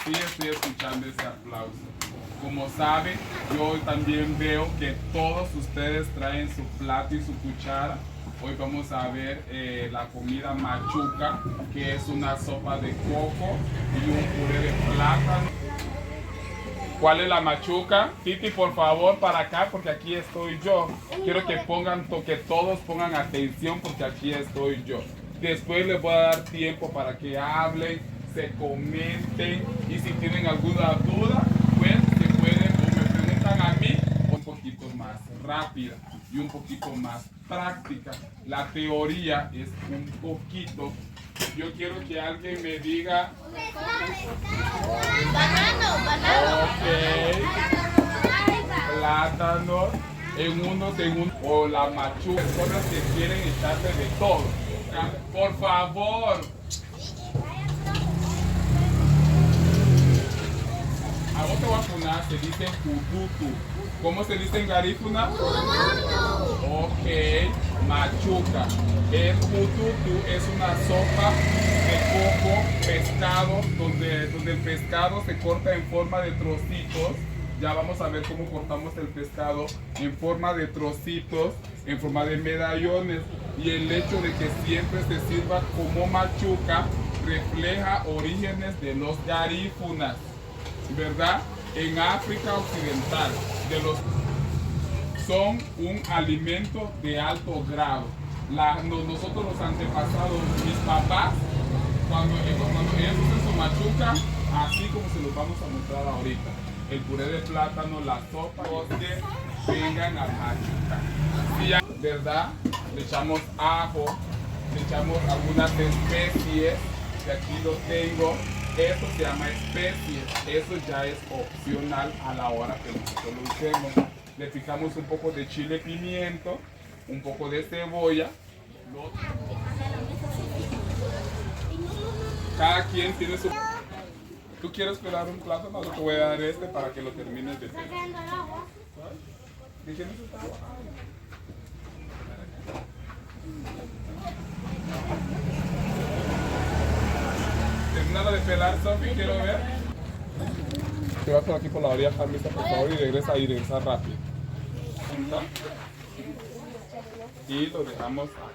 Sí, estoy escuchando ese aplauso. Como saben, yo también veo que todos ustedes traen su plato y su cuchara. Hoy vamos a ver la comida machuca, que es una sopa de coco y un puré de plátano. ¿Cuál es la machuca? Titi, por favor, para acá, porque aquí estoy yo. Quiero que todos pongan atención, porque aquí estoy yo. Después les voy a dar tiempo para que hablen, se comenten, y si tienen alguna duda, pues se pueden o me preguntan a mí, un poquito más rápida y un poquito más práctica. La teoría es un poquito. Yo quiero que alguien me diga. Banano. Ok. Plátano en uno o la machuca, personas que quieren echarse de todo. Por favor. A vos te voy a poner, se dice jututu. ¿Cómo se dice en garífuna? Ok, machuca. El jututu es una sopa de coco, pescado, donde el pescado se corta en forma de trocitos. Ya vamos a ver cómo cortamos el pescado en forma de trocitos, en forma de medallones. Y el hecho de que siempre se sirva como machuca refleja orígenes de los garífunas, ¿verdad? En África Occidental, son un alimento de alto grado. Nosotros los antepasados, mis papás, cuando ellos hacen su machuca, así como se los vamos a mostrar ahorita, el puré de plátano, la sopa, que vengan a machucar. Sí, ¿verdad? Le echamos ajo, le echamos algunas especies, que aquí lo tengo. Eso se llama especies, eso ya es opcional a la hora que nosotros lo usemos. Le picamos un poco de chile pimiento, un poco de cebolla. Cada quien tiene su... ¿Tú quieres pelar un plátano? Yo te voy a dar este para que lo termines de pelar. ¿De quién es esta agua? Terminado de pelar, Sofi, quiero ver. Te vas por aquí por la orilla, Carlita, por favor, y regresa rápido. Y lo dejamos acá.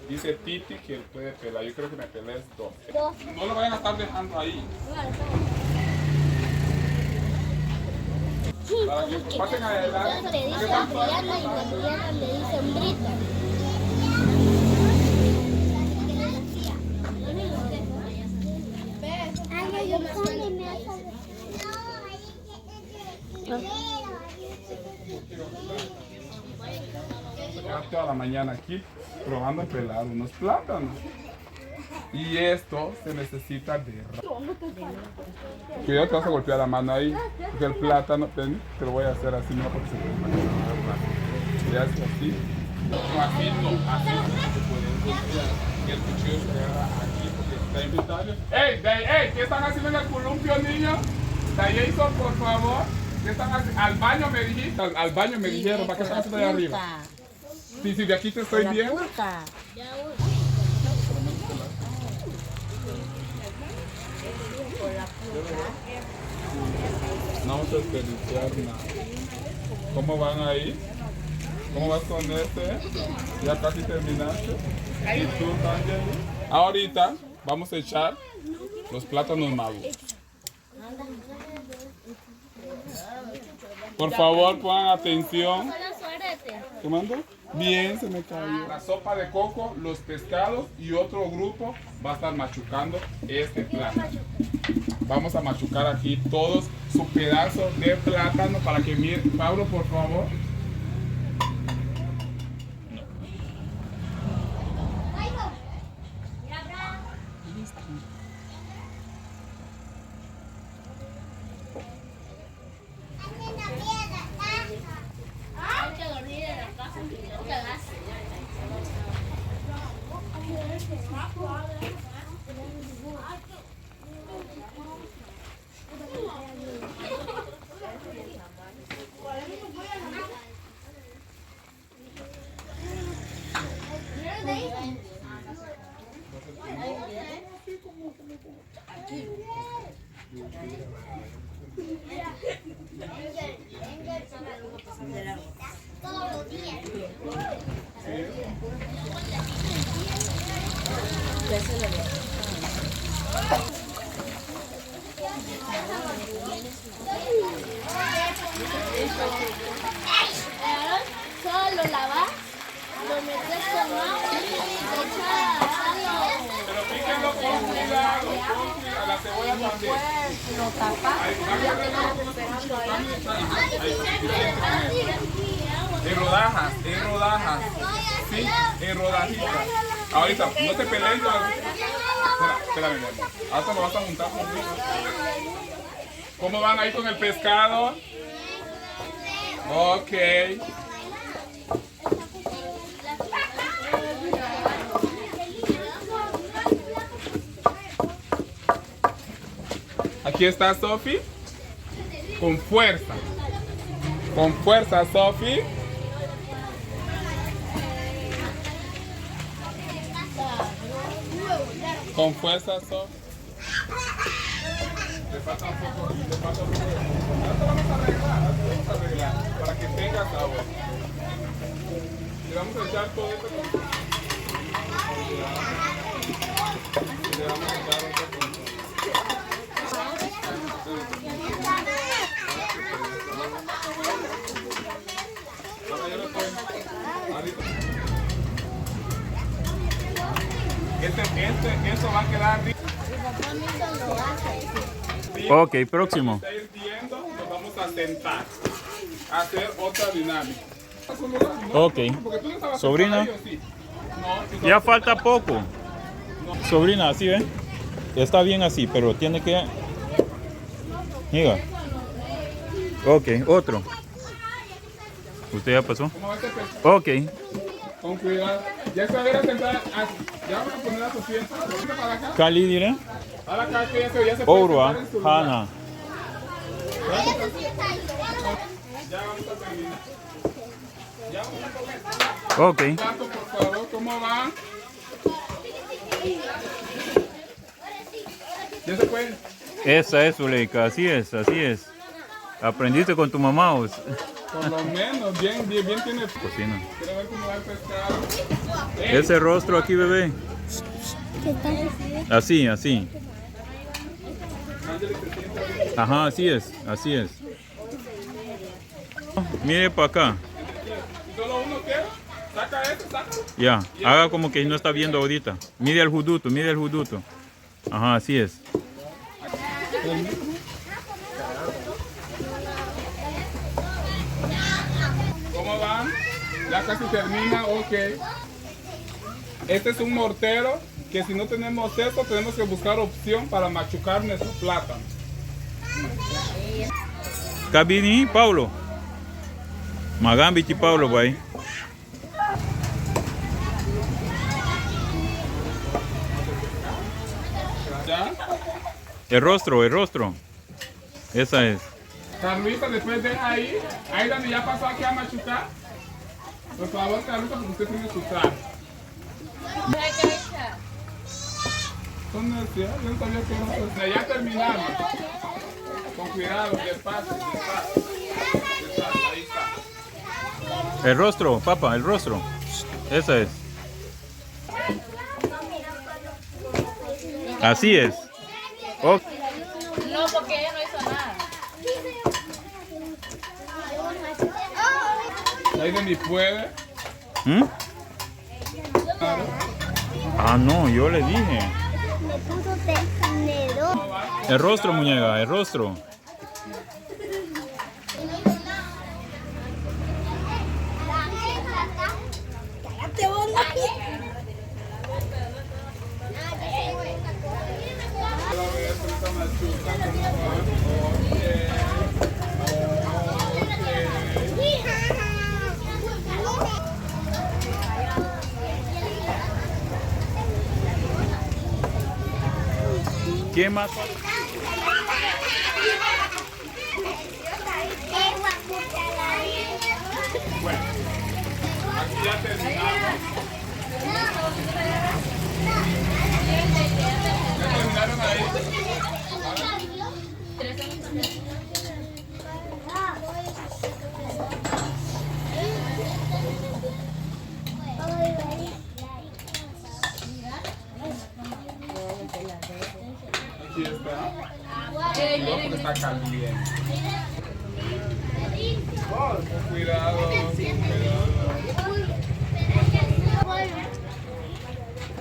Dice Titi que él puede pelar. Yo creo que me pelees dos. No lo vayan a estar dejando ahí. Para que pasen adelante. Le dice Adriana y Adriana le dice hombrita. Toda la mañana aquí probando a pelar unos plátanos. Y esto se necesita de... Cuidado que vas a golpear la mano ahí. Porque el plátano, te lo voy a hacer así, no porque se puede matar. Ya es así. No, así no, así no se puede golpear. Y el cuchillo se agarra aquí porque está invitado. ¡Ey! ¿Qué están haciendo en el columpio, niños? Jason, por favor. ¿Qué están haciendo? Al baño me dijiste. Al baño me dijeron. ¿Para qué están haciendo allá arriba? Sí, de aquí te estoy viendo. No vamos a desperdiciar nada. ¿Cómo van ahí? ¿Cómo vas con este? ¿Ya casi terminaste? ¿Y tú, Angeli? Ahorita vamos a echar los plátanos maduros. Por favor, pongan atención. ¿Qué mando? Bien, se me cayó. La sopa de coco, los pescados y otro grupo va a estar machucando este plátano. Vamos a machucar aquí todos su pedazo de plátano para que miren. Pablo, por favor. Todos los días. Solo lo lavas, lo metes con agua y le echas sal. Pero píquenlo con cuidado, la cebolla también. Lo tapas. En rodajas, en rodajas. Sí, en rodajitas. Ahorita, no te pelees. Espérame, mi amor. Ahora lo vas a juntar conmigo. ¿Cómo van ahí con el pescado? Ok. Aquí está Sophie. Con fuerza. Con fuerza, Sophie. Con fuerza, Sophie. Le falta un poco, le falta un poco. Ahora te vamos a arreglar, ahora te vamos a arreglar. Para que tenga sabor. Le vamos a echar todo esto. Le vamos a echar un poco. Ahora yo lo pongo. Ahorita. Esto va a quedar rico. Ok, próximo. Está hirviendo, nos vamos a sentar a hacer otra dinámica. Ok. Porque tú no estabas Sobrina. sentado ahí, ¿o sí? No, tú Ya falta poco. Sobrina, ¿así ve? Está bien así, pero tiene que... Mira. Ok, otro. ¿Usted ya pasó? ¿Cómo va este pez? Ok. Con cuidado. Ya se va a ir a sentar. Ya vamos a poner a Sofía. Ahorita para acá. Kali dire? Ahora acá que ya se puede Ourwa, sentar en su lugar. Hana. Ya vamos a terminar. Ya vamos a comer. Ok. Plato, por favor, ¿cómo van? ¿Ya se puede? Esa es, Zuleika, así es, así es. Aprendiste con tu mamá, ¿os? Por lo menos, bien tiene. Cocina. Quiero ver cómo va el pescado. Ese rostro aquí, bebé. ¿Qué tal? Así, así. Ajá, así es, así es. Mire para acá. ¿Solo uno quiere? Saca este, saca. Ya, haga como que no está viendo ahorita. Mire el juduto, mire el juduto. Ajá, así es. ¿Cómo van? Ya casi termina, ok. Este es un mortero que si no tenemos esto tenemos que buscar opción para machucar nuestro plátano. Cabini, Paulo. Magambiti, Paulo, vai. ¿Ya? El rostro, el rostro. Esa es. Carlita, después de ahí donde ya pasó aquí a machucar. Por favor, Carlita, porque usted tiene su traje. Son necias, yo no sabía que era eso. Ya terminamos. Con cuidado, despacio, despacio. Despacio, ahí está. El rostro, papá, el rostro. Esa es. Así es. Ok. No, porque ella no hizo nada. Ahí de mi puede. ¿Mm? Claro. Ah, no, yo le dije. Me puso tenedor. El rostro, muñeca, el rostro. Cállate, vos. ¿Qué más? Bueno, aquí ya terminamos. ¿Ya terminaron ahí? aquí está. Cuidado porque está caliente. Con cuidado, con cuidado.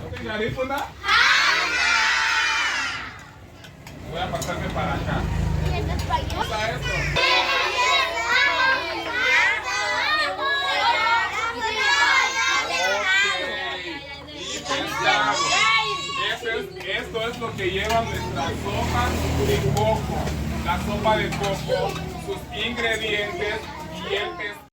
¿No te audífonos? Voy a pasarme para acá. ¿Cómo está esto? Esto es lo que lleva nuestra sopa de coco. La sopa de coco, sus ingredientes y el pescado.